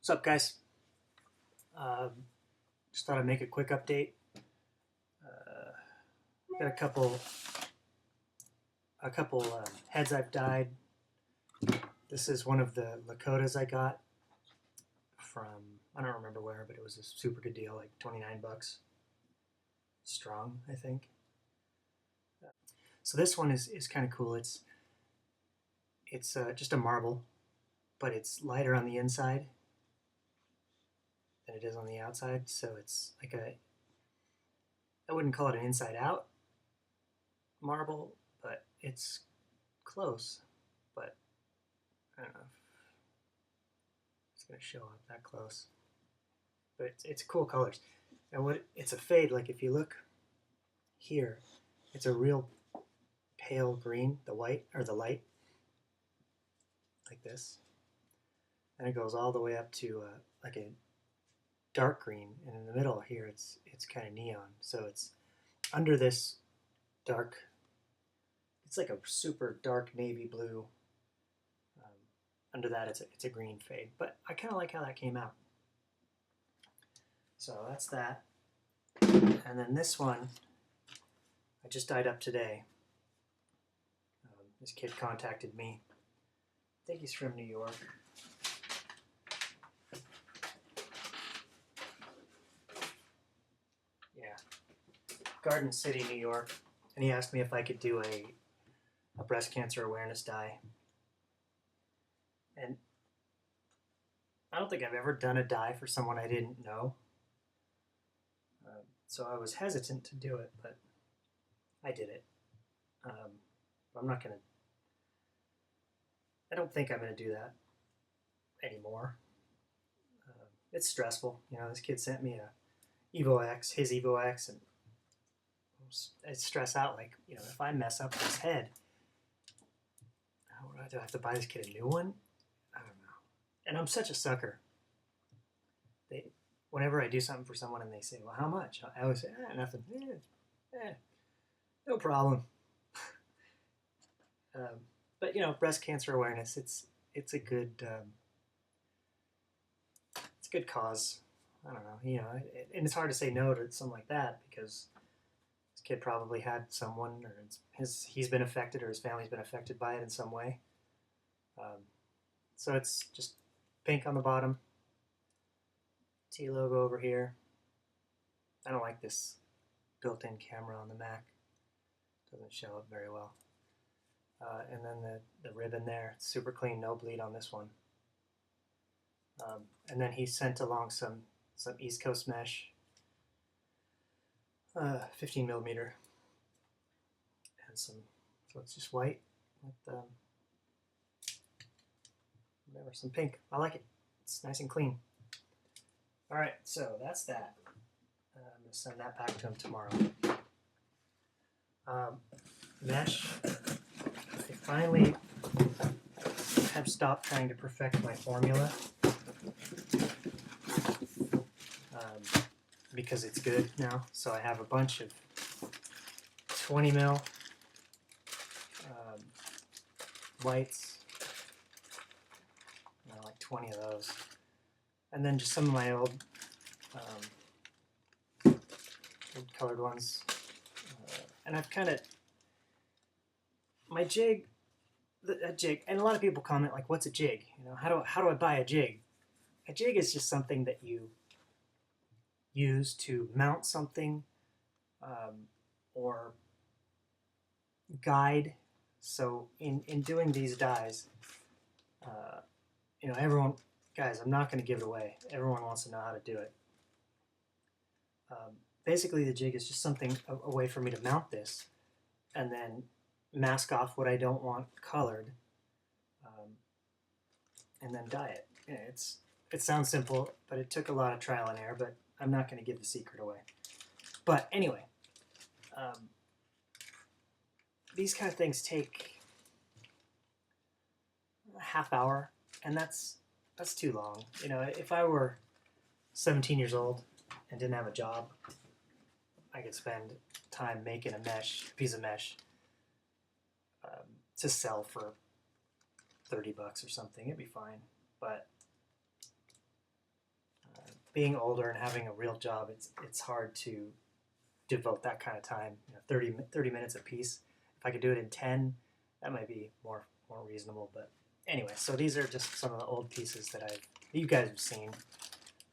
What's up, guys? Just thought I'd make a quick update. Got a couple heads I've dyed. This is one of the Lakotas I got from, I don't remember where, but it was a super good deal, like 29 bucks. Strong, I think. So this one is kind of cool. It's just a marble, but it's lighter on the inside than it is on the outside. So it's like I wouldn't call it an inside out marble, but it's close. But I don't know if it's going to show up that close. But it's cool colors. And it's a fade. Like if you look here, it's a real pale green, the white or the light, like this. And it goes all the way up to like a dark green, and in the middle here it's kind of neon. So it's under this dark, it's like a super dark navy blue. Under that it's a green fade, but I kind of like how that came out. So that's that. And then this one I just dyed up today. This kid contacted me. I think he's from New York. Yeah, Garden City, New York. And he asked me if I could do a breast cancer awareness dye. And I don't think I've ever done a dye for someone I didn't know. So I was hesitant to do it, but I did it. I'm not going to, I don't think I'm going to do that anymore. It's stressful. You know, this kid sent me his Evo X, and I stress out, like, you know, if I mess up his head, do I have to buy this kid a new one? I don't know. And I'm such a sucker. Whenever I do something for someone and they say, well, how much? I always say, nothing. No problem. But, you know, breast cancer awareness, it's a good cause. I don't know, you know, and it's hard to say no to something like that, because this kid probably had someone, or he's been affected, or his family's been affected by it in some way. So it's just pink on the bottom, T logo over here. I don't like this built-in camera on the Mac. Doesn't show up very well. And then the ribbon there, it's super clean, no bleed on this one. And then he sent along some East Coast mesh, 15 millimeter, and so it's just white with some pink. I like it. It's nice and clean. All right, so that's that. I'm gonna send that back to him tomorrow. Mesh. I finally have stopped trying to perfect my formula. Because it's good now. So I have a bunch of 20 mil whites, like 20 of those, and then just some of my old colored ones. And I've kind of, my jig, a jig, and a lot of people comment like, "What's a jig? You know, how do I buy a jig?" A jig is just something that you use to mount something or guide. So in doing these dyes, you know, guys, I'm not going to give it away. Everyone wants to know how to do it. Basically, the jig is just something, a way for me to mount this and then mask off what I don't want colored, and then dye it. Yeah, it sounds simple, but it took a lot of trial and error, but I'm not going to give the secret away. But anyway, these kind of things take a half hour, and that's too long. You know, if I were 17 years old and didn't have a job, I could spend time making a piece of mesh to sell for 30 bucks or something. It'd be fine. But being older and having a real job, it's hard to devote that kind of time. 30 minutes a piece. If I could do it in 10, that might be more reasonable. But anyway, so these are just some of the old pieces that you guys have seen,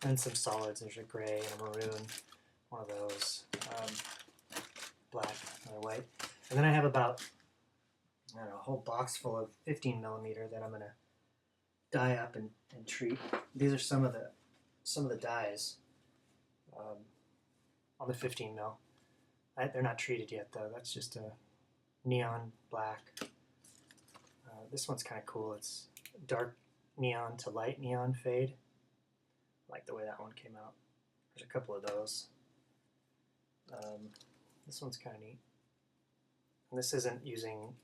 and some solids. There's a gray and a maroon, one of those, black, another white, and then I have about, I don't know, a whole box full of 15 millimeter that I'm gonna dye up and treat. These are some of the dyes on the 15 mil. They're not treated yet though. That's just a neon black. This one's kind of cool. It's dark neon to light neon fade. I like the way that one came out. There's a couple of those. This one's kind of neat. And this isn't using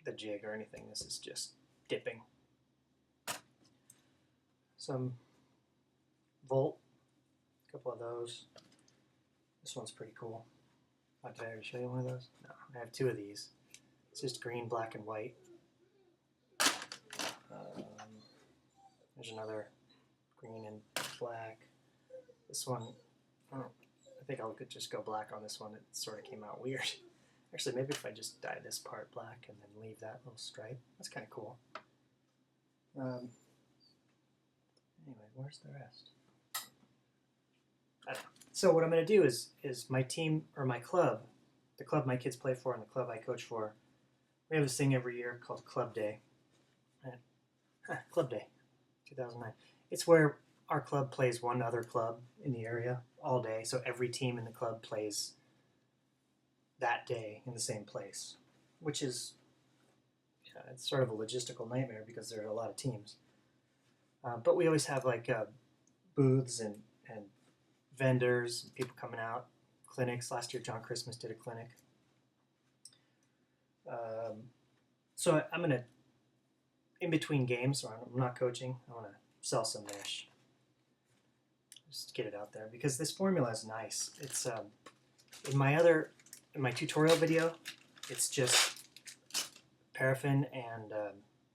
the jig or anything. This is just dipping. Some Volt, a couple of those. This one's pretty cool. Did I already show you one of those? No, I have two of these. It's just green, black, and white. There's another green and black. This one, I think I'll just go black on this one. It sort of came out weird. Actually, maybe if I just dye this part black and then leave that little stripe. That's kind of cool. Anyway, where's the rest? I don't know. So what I'm going to do is my team, or my club, the club my kids play for and the club I coach for, we have this thing every year called Club Day. Club Day, 2009. It's where our club plays one other club in the area all day, so every team in the club plays that day in the same place, which is, it's sort of a logistical nightmare because there are a lot of teams. But we always have like booths and vendors, and people coming out, clinics. Last year John Christmas did a clinic. So I'm going to, in between games, so I'm not coaching, I want to sell some mesh. Just get it out there because this formula is nice. It's in my tutorial video, it's just paraffin and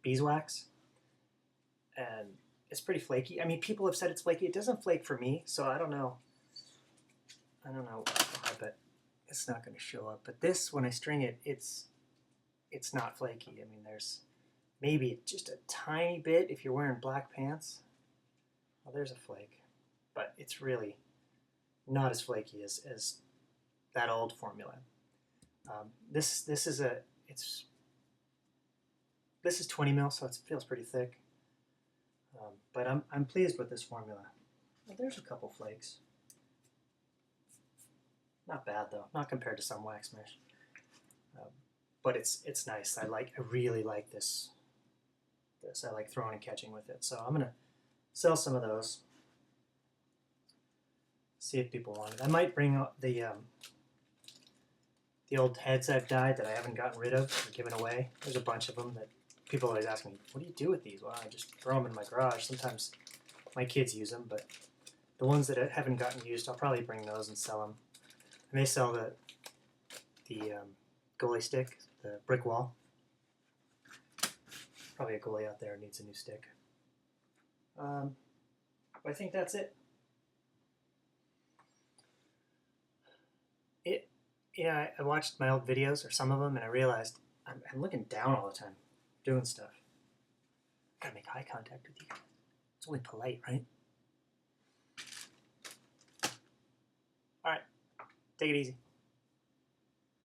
beeswax, and it's pretty flaky. I mean, people have said it's flaky. It doesn't flake for me, so I don't know why, but it's not going to show up. But this, when I string it, it's not flaky. I mean, there's maybe just a tiny bit if you're wearing black pants. Well, there's a flake, but it's really not as flaky as that old formula. This is 20 mil, so it feels pretty thick. But I'm pleased with this formula. Well, there's a couple flakes. Not bad though, not compared to some wax mesh. But it's nice. I really like this. I like throwing and catching with it. So I'm gonna sell some of those. See if people want it. I might bring out the old heads I've dyed that I haven't gotten rid of or given away. There's a bunch of them that people always ask me, what do you do with these? Well, I just throw them in my garage. Sometimes my kids use them, but the ones that haven't gotten used, I'll probably bring those and sell them. I may sell the goalie stick, the brick wall. Probably a goalie out there needs a new stick. I think that's it. I watched my old videos, or some of them, and I realized I'm looking down all the time, doing stuff. I gotta make eye contact with you guys. It's only polite, right? All right, take it easy.